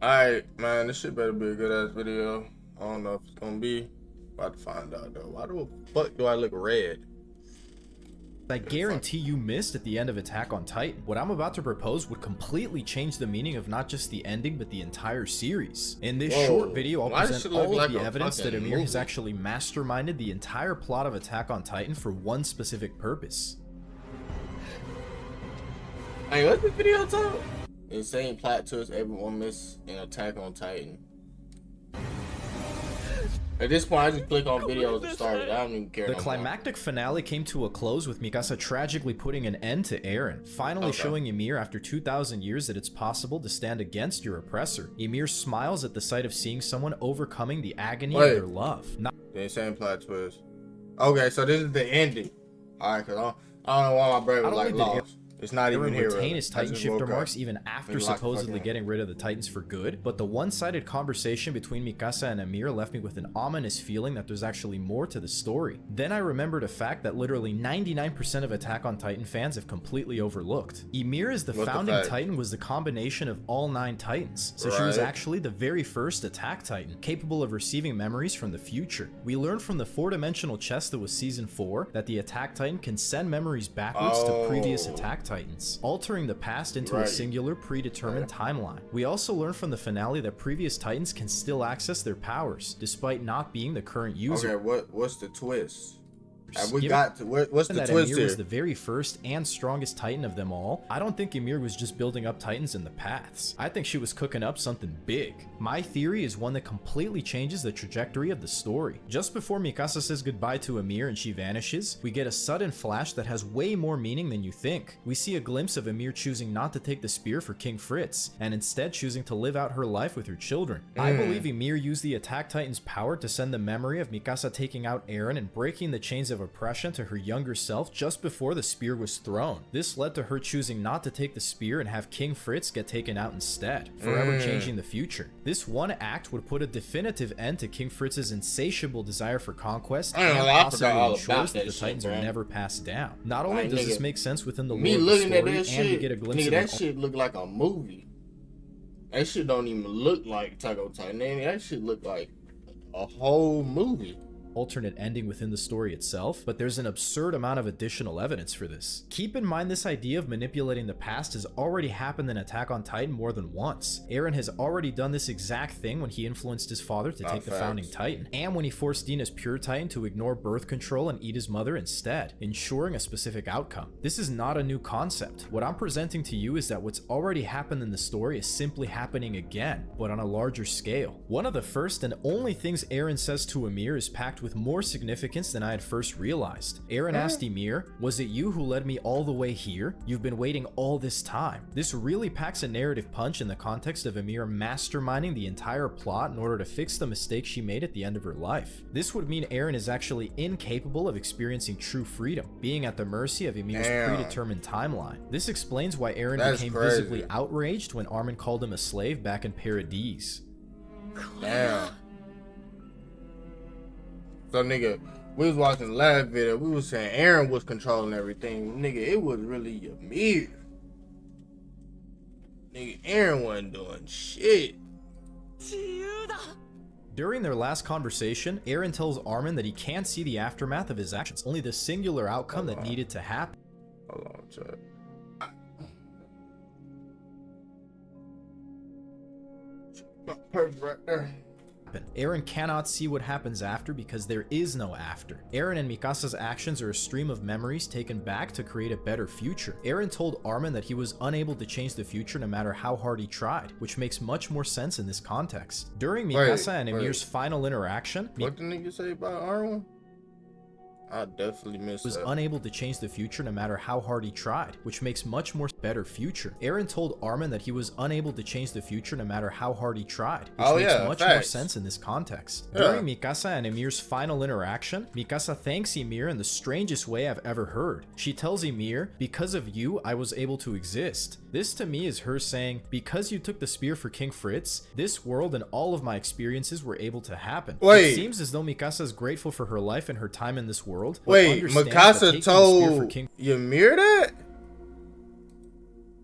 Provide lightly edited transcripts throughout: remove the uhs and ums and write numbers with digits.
Alright, man, this shit better be a good ass video. I don't know if it's gonna be. About to find out though. Why the fuck do I look red? I guarantee you missed at the end of Attack on Titan. What I'm about to propose would completely change the meaning of not just the ending, but the entire series. In this short video, I'll present all of the evidence that Ymir has actually masterminded the entire plot of Attack on Titan for one specific purpose. Hey, what's the video talk? Insane plot twist everyone missed in Attack on Titan. At this point, I just click on videos and start it. I don't even care. The climactic finale came to a close with Mikasa tragically putting an end to Eren, finally showing Ymir after 2,000 years that it's possible to stand against your oppressor. Ymir smiles at the sight of seeing someone overcoming the agony of their love. The insane plot twist. Okay, so this is the ending. Alright, cause I don't know why my brain was like lost. It's not even here. Retain his Titan shifter marks even after supposedly getting rid of the Titans for good, but the one-sided conversation between Mikasa and Ymir left me with an ominous feeling that there's actually more to the story. Then I remembered a fact that literally 99% of Attack on Titan fans have completely overlooked. Ymir as the founding Titan was the combination of all 9 Titans, so she was actually the very first Attack Titan, capable of receiving memories from the future. We learned from the 4-dimensional chest that was Season 4 that the Attack Titan can send memories backwards to previous Attack Titans, altering the past into a singular predetermined timeline. We also learned from the finale that previous Titans can still access their powers, despite not being the current user. Okay, what's the twist? We got to what's the twist Ymir here? was the very first and strongest Titan of them all. I don't think Ymir was just building up Titans in the paths. I think she was cooking up something big. My theory is one that completely changes the trajectory of the story. Just before Mikasa says goodbye to Ymir and she vanishes, we get a sudden flash that has way more meaning than you think. We see a glimpse of Ymir choosing not to take the spear for King Fritz, and instead choosing to live out her life with her children. I believe Ymir used the Attack Titan's power to send the memory of Mikasa taking out Eren and breaking the chains of oppression to her younger self just before the spear was thrown. This led to her choosing not to take the spear and have King Fritz get taken out instead, forever changing the future. This one act would put a definitive end to King Fritz's insatiable desire for conquest and possibly ensures that the Titans are never passed down. Not only does this make sense within the lore of the story, and we get a glimpse of that shit look like a movie. That shit don't even look like Attack on Titan. That shit look like a whole movie. Alternate ending within the story itself, but there's an absurd amount of additional evidence for this. Keep in mind this idea of manipulating the past has already happened in Attack on Titan more than once. Eren has already done this exact thing when he influenced his father to take the founding Titan, and when he forced Dina's pure Titan to ignore birth control and eat his mother instead, ensuring a specific outcome. This is not a new concept. What I'm presenting to you is that what's already happened in the story is simply happening again, but on a larger scale. One of the first and only things Eren says to Ymir is packed with more significance than I had first realized. Eren asked Ymir, "Was it you who led me all the way here? You've been waiting all this time." This really packs a narrative punch in the context of Ymir masterminding the entire plot in order to fix the mistake she made at the end of her life. This would mean Eren is actually incapable of experiencing true freedom, being at the mercy of Ymir's predetermined timeline. This explains why Eren became visibly outraged when Armin called him a slave back in Paradise. Damn. So nigga, we was watching the last video, we was saying Eren was controlling everything. Nigga, it was really Ymir. Nigga, Eren wasn't doing shit. During their last conversation, Eren tells Armin that he can't see the aftermath of his actions, only the singular outcome that needed to happen. Hold on, chat. Perfect right there. Eren cannot see what happens after because there is no after. Eren and Mikasa's actions are a stream of memories taken back to create a better future. Eren told Armin that he was unable to change the future no matter how hard he tried, which makes much more sense in this context. During Mikasa and Ymir's final interaction, what the nigga say about Armin? I definitely missed was unable to change the future no matter how hard he tried, which makes much more better future. Eren told Armin that he was unable to change the future no matter how hard he tried, which makes much more sense in this context. During Mikasa and Ymir's final interaction, Mikasa thanks Ymir in the strangest way I've ever heard. She tells Ymir, "Because of you, I was able to exist." This to me is her saying, "Because you took the spear for King Fritz, this world and all of my experiences were able to happen." It seems as though Mikasa is grateful for her life and her time in this world. Wait, Mikasa told Ymir that?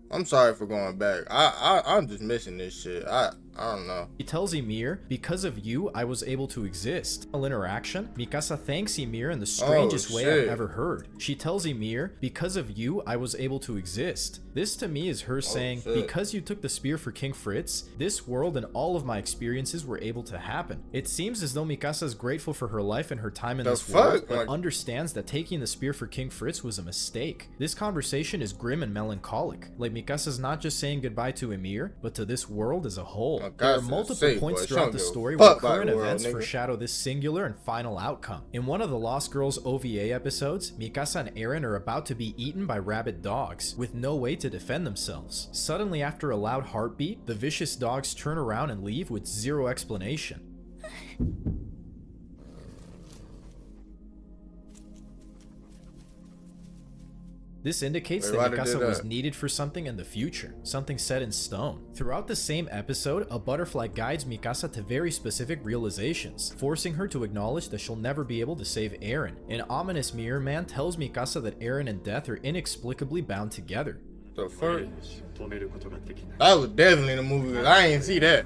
I'm sorry for going back. I'm just missing this shit. I I don't know. He tells Ymir, because of you, I was able to exist. Interaction, Mikasa thanks Ymir in the strangest way I've ever heard. She tells Ymir, because of you, I was able to exist. This to me is her saying, because you took the spear for King Fritz, this world and all of my experiences were able to happen. It seems as though Mikasa is grateful for her life and her time in this world, but understands that taking the spear for King Fritz was a mistake. This conversation is grim and melancholic. Like, Mikasa's not just saying goodbye to Ymir, but to this world as a whole. There are multiple points throughout the story where current events foreshadow this singular and final outcome. In one of the Lost Girls OVA episodes, Mikasa and Eren are about to be eaten by rabid dogs, with no way to defend themselves. Suddenly, after a loud heartbeat, the vicious dogs turn around and leave with zero explanation. This indicates that Mikasa was needed for something in the future, something set in stone. Throughout the same episode, a butterfly guides Mikasa to very specific realizations, forcing her to acknowledge that she'll never be able to save Eren. An ominous mirror man tells Mikasa that Eren and death are inexplicably bound together. The fuck? That was definitely in the movie, because I ain't see that.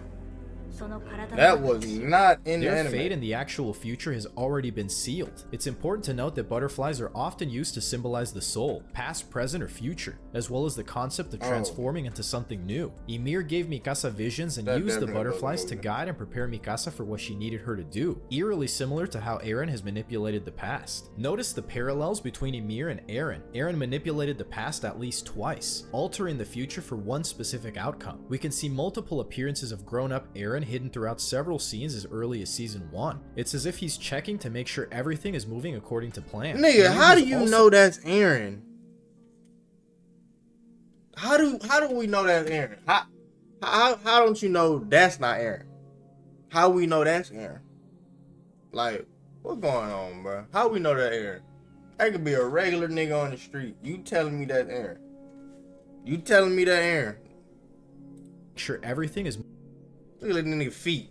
That was not in the anime. Their fate in the actual future has already been sealed. It's important to note that butterflies are often used to symbolize the soul, past, present, or future, as well as the concept of transforming into something new. Ymir gave Mikasa visions and used the butterflies to guide and prepare Mikasa for what she needed her to do, eerily similar to how Eren has manipulated the past. Notice the parallels between Ymir and Eren. Eren manipulated the past at least twice, altering the future for one specific outcome. We can see multiple appearances of grown-up Eren hidden throughout several scenes as early as season 1. It's as if he's checking to make sure everything is moving according to plan. Nigga, how do you know that's Eren? How do we know that's Eren? How don't you know that's not Eren? How we know that's Eren? Like, what's going on, bro? How we know that Eren? That could be a regular nigga on the street. You telling me that's Eren? You telling me that Eren? Sure, everything is look at the nigga feet.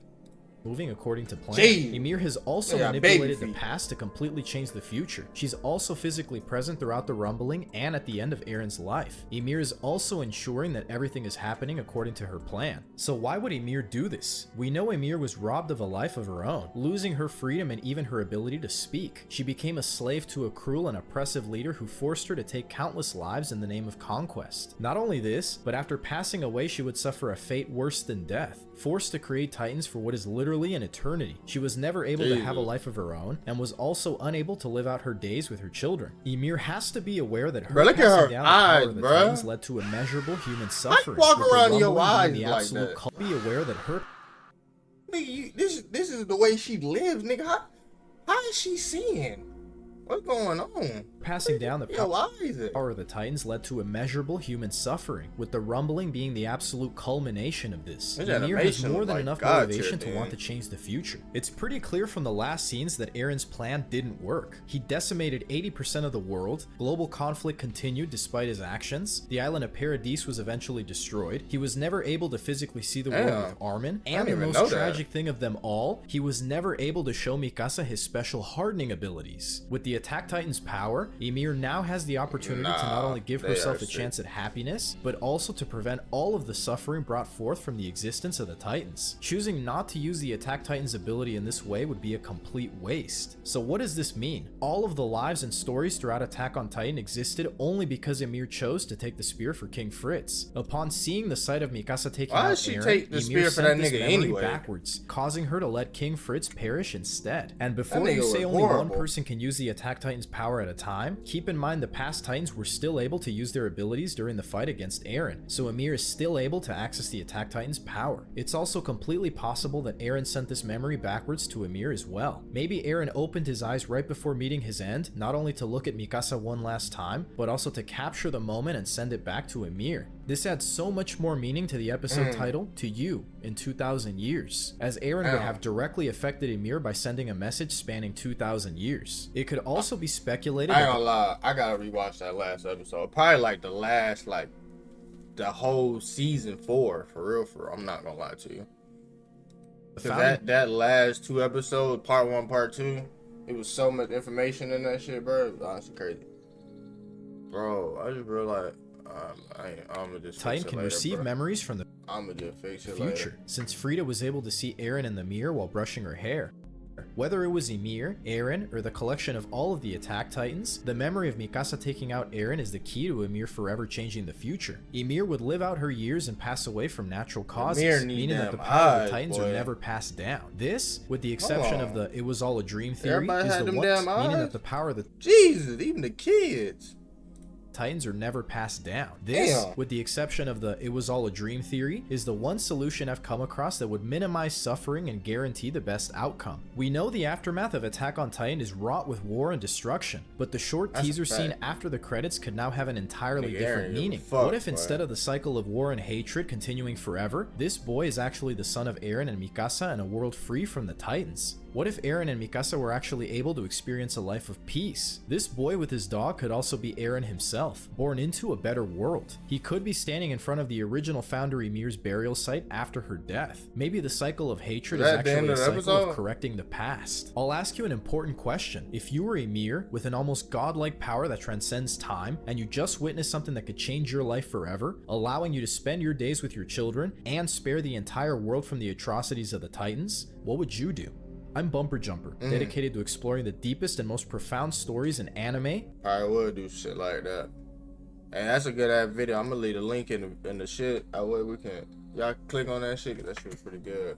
Moving according to plan. Jeez. Ymir has also manipulated the past to completely change the future. She's also physically present throughout the rumbling and at the end of Eren's life. Ymir is also ensuring that everything is happening according to her plan. So why would Ymir do this? We know Ymir was robbed of a life of her own, losing her freedom and even her ability to speak. She became a slave to a cruel and oppressive leader who forced her to take countless lives in the name of conquest. Not only this, but after passing away she would suffer a fate worse than death, forced to create titans for what is literally an eternity. She was never able to have a life of her own, and was also unable to live out her days with her children. Ymir has to be aware that her look at her down eyes, the power of the titans led to immeasurable human suffering. Walk around your eyes the like that. Be aware that her nigga, this is the way she lives, nigga. How is she seeing? What's going on? Passing down the power of the Titans led to immeasurable human suffering, with the rumbling being the absolute culmination of this. Ymir has more than enough motivation to want to change the future. It's pretty clear from the last scenes that Eren's plan didn't work. He decimated 80% of the world, global conflict continued despite his actions, the island of Paradise was eventually destroyed, he was never able to physically see the world with Armin, and the most tragic thing of them all, he was never able to show Mikasa his special hardening abilities. With the Attack Titan's power, Ymir now has the opportunity to not only give herself a chance at happiness, but also to prevent all of the suffering brought forth from the existence of the Titans. Choosing not to use the Attack Titan's ability in this way would be a complete waste. So what does this mean? All of the lives and stories throughout Attack on Titan existed only because Ymir chose to take the spear for King Fritz. Upon seeing the sight of Mikasa taking out Eren, Ymir sent this memory backwards, causing her to let King Fritz perish instead. And before you say only one person can use the Attack Titan's power at a time, keep in mind the past Titans were still able to use their abilities during the fight against Eren, so Ymir is still able to access the Attack Titan's power. It's also completely possible that Eren sent this memory backwards to Ymir as well. Maybe Eren opened his eyes right before meeting his end, not only to look at Mikasa one last time, but also to capture the moment and send it back to Ymir. This adds so much more meaning to the episode title, To You, in 2,000 Years, as Eren would have directly affected Ymir by sending a message spanning 2,000 years. It could also be speculated. I ain't gonna lie, I gotta rewatch that last episode. Probably like the last, the whole season 4, for real. I'm not gonna lie to you. Cause that last 2 episodes, part 1, part 2, it was so much information in that shit, bro. It was honestly crazy. Bro, I just realized I'm gonna just Titan can receive memories from the I'ma just fix it future, later. since Frida was able to see Eren in the mirror while brushing her hair. Whether it was Ymir, Eren, or the collection of all of the Attack Titans, the memory of Mikasa taking out Eren is the key to Ymir forever changing the future. Ymir would live out her years and pass away from natural causes, meaning that the power of the Titans are never passed down. This, with the exception of the "it was all a dream" theory, is the what, meaning that the power of the Jesus, even the kids. Titans are never passed down. This, with the exception of the "it was all a dream" theory, is the one solution I've come across that would minimize suffering and guarantee the best outcome. We know the aftermath of Attack on Titan is wrought with war and destruction, but the short teaser scene after the credits could now have an entirely different meaning. What if instead of the cycle of war and hatred continuing forever, this boy is actually the son of Eren and Mikasa in a world free from the Titans? What if Eren and Mikasa were actually able to experience a life of peace? This boy with his dog could also be Eren himself, born into a better world. He could be standing in front of the original founder Ymir's burial site after her death. Maybe the cycle of hatred is actually a cycle of correcting the past. I'll ask you an important question. If you were Ymir, with an almost godlike power that transcends time, and you just witnessed something that could change your life forever, allowing you to spend your days with your children, and spare the entire world from the atrocities of the Titans, what would you do? I'm Bumper Jumper, dedicated to exploring the deepest and most profound stories in anime. I would do shit like that. And that's a good ass video. I'm gonna leave a link in the shit. That way we can, y'all click on that shit, 'cause that shit's pretty good.